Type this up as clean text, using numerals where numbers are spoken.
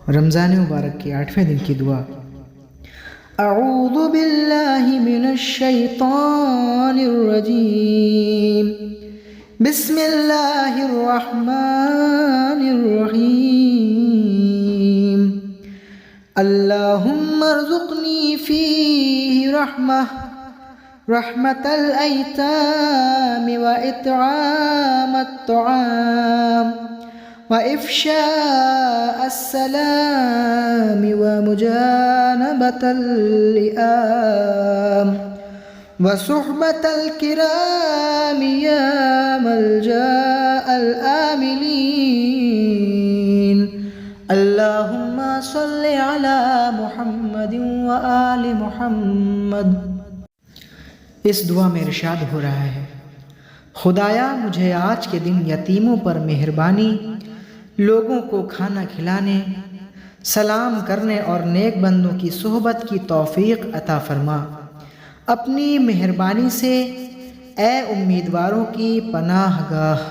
रमज़ान मुबारक के 8वें दिन की दुआ। अऊज़ु बिल्लाहि मिनश शैतानिर रजीम, बिस्मिल्लाहिर रहमानिर रहीम। अल्लाहुम्मा अर्ज़ुक़नी फ़ीहि रहमतल ऐतामी व इत्आमत तआम व इफ़शाअस सलामी व मुजानबतल लिआम व सुहबतल किरामी या मलजाअल आमिलीन। अल्लाहुम्मा सल्लि अला मुहम्मदिन व आलि मुहम्मद। इस दुआ में इरशाद हो रहा है, खुदाया मुझे आज के दिन यतीमों पर मेहरबानी, लोगों को खाना खिलाने, सलाम करने और नेक बंदों की सोहबत की तौफीक अता फरमा। अपनी मेहरबानी से ए उम्मीदवारों की पनाहगाह।